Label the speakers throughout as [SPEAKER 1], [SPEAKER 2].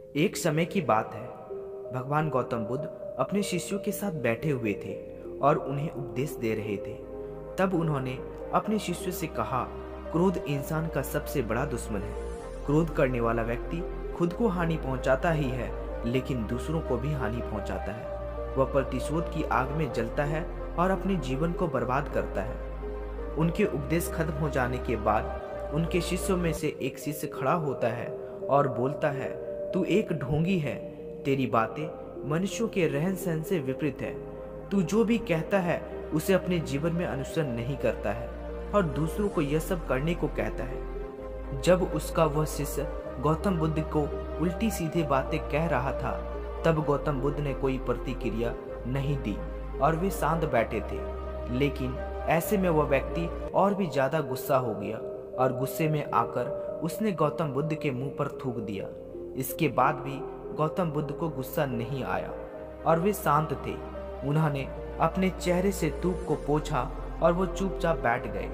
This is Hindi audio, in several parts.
[SPEAKER 1] एक समय की बात है। भगवान गौतम बुद्ध अपने शिष्यों के साथ बैठे हुए थे और उन्हें उपदेश दे रहे थे। तब उन्होंने अपने शिष्यों से कहा, क्रोध इंसान का सबसे बड़ा दुश्मन है। क्रोध करने वाला व्यक्ति खुद को हानि पहुंचाता ही है, लेकिन दूसरों को भी हानि पहुंचाता है। वह प्रतिशोध की आग में जलता है और अपने जीवन को बर्बाद करता है। उनके उपदेश खत्म हो जाने के बाद उनके शिष्यों में से एक शिष्य खड़ा होता है और बोलता है, तू एक ढोंगी है। तेरी बातें मनुष्यों के रहन सहन से विपरीत है। तू जो भी कहता है उसे अपने जीवन में अनुसरण नहीं करता है और दूसरों को यह सब करने को कहता है। जब उसका वह शिष्य गौतम बुद्ध को उल्टी सीधी बातें कह रहा था, तब गौतम बुद्ध ने कोई प्रतिक्रिया नहीं दी और वे शांत बैठे थे। लेकिन ऐसे में वह व्यक्ति और भी ज्यादा गुस्सा हो गया और गुस्से में आकर उसने गौतम बुद्ध के मुंह पर थूक दिया। इसके बाद भी गौतम बुद्ध को गुस्सा नहीं आया और वे शांत थे। उन्होंने अपने चेहरे से थूक को पोंछा और वो चुपचाप बैठ गए।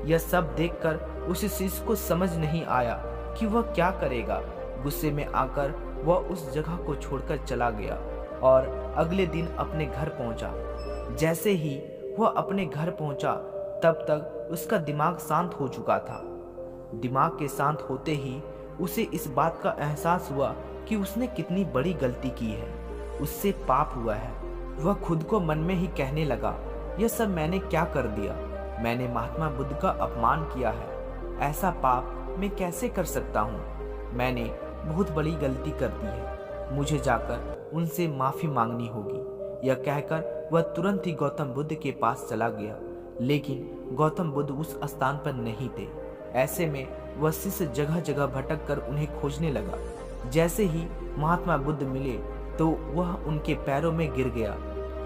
[SPEAKER 1] यह सब देखकर उस शिष्य को समझ नहीं आया कि वह क्या करेगा। गुस्से में आकर वह उस जगह को छोड़कर चला गया और अगले दिन अपने घर पहुंचा। जैसे ही वह अपने घर पहुंचा, तब तक उसका दिमाग शांत हो चुका था। दिमाग के शांत होते ही उसे इस बात का एहसास हुआ कि उसने कितनी बड़ी गलती की है। उससे पाप हुआ है। वह खुद को मन में ही कहने लगा, यह सब मैंने क्या कर दिया। मैंने महात्मा बुद्ध का अपमान किया है। ऐसा पाप मैं कैसे कर सकता हूँ। मैंने बहुत बड़ी गलती कर दी है। मुझे जाकर उनसे माफी मांगनी होगी। यह कहकर वह तुरंत ही गौतम बुद्ध के पास चला गया। लेकिन गौतम बुद्ध उस स्थान पर नहीं थे। ऐसे में वह शिष्य जगह जगह भटक कर उन्हें खोजने लगा। जैसे ही महात्मा बुद्ध मिले तो वह उनके पैरों में गिर गया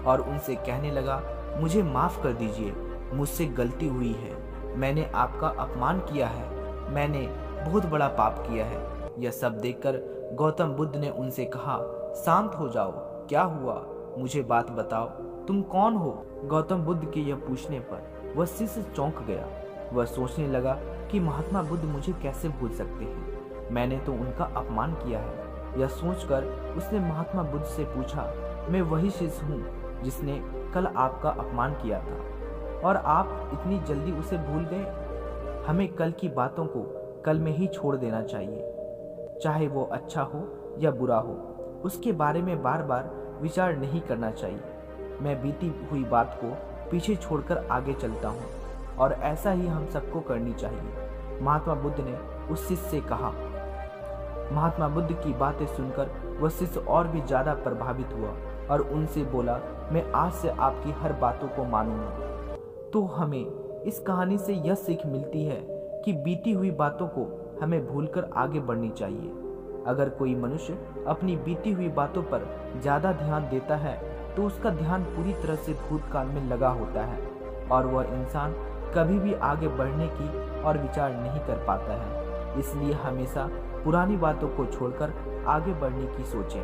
[SPEAKER 1] और उनसे कहने लगा, मुझे माफ कर दीजिए, मुझसे गलती हुई है। मैंने आपका अपमान किया है। मैंने बहुत बड़ा पाप किया है। यह सब देखकर गौतम बुद्ध ने उनसे कहा, शांत हो जाओ, क्या हुआ, मुझे बात बताओ, तुम कौन हो। गौतम बुद्ध के यह पूछने पर वह शिष्य चौंक गया। वह सोचने लगा कि महात्मा बुद्ध मुझे कैसे भूल सकते हैं। मैंने तो उनका अपमान किया है। यह सोचकर उसने महात्मा बुद्ध से पूछा, मैं वही शिष्य हूँ जिसने कल आपका अपमान किया था और आप इतनी जल्दी उसे भूल गए। हमें कल की बातों को कल में ही छोड़ देना चाहिए, चाहे वो अच्छा हो या बुरा हो। उसके बारे में बार बार विचार नहीं करना चाहिए। मैं बीती हुई बात को पीछे छोड़कर आगे चलता हूँ और ऐसा ही हम सबको करनी चाहिए, महात्मा बुद्ध ने उस शिष्य से कहा। महात्मा बुद्ध की बातें सुनकर वह शिष्य और भी ज्यादा प्रभावित हुआ और उनसे बोला, मैं आज से आपकी हर बातों को मानूंगा। तो हमें इस कहानी से यह सीख मिलती है कि बीती हुई बातों को हमें भूलकर आगे बढ़नी चाहिए। अगर कोई मनुष्य अपनी बीती हुई बातों पर ज्यादा ध्यान देता है तो उसका ध्यान पूरी तरह से भूतकाल में लगा होता है और वह इंसान कभी भी आगे बढ़ने की और विचार नहीं कर पाता है। इसलिए हमेशा पुरानी बातों को छोड़कर आगे बढ़ने की सोचें।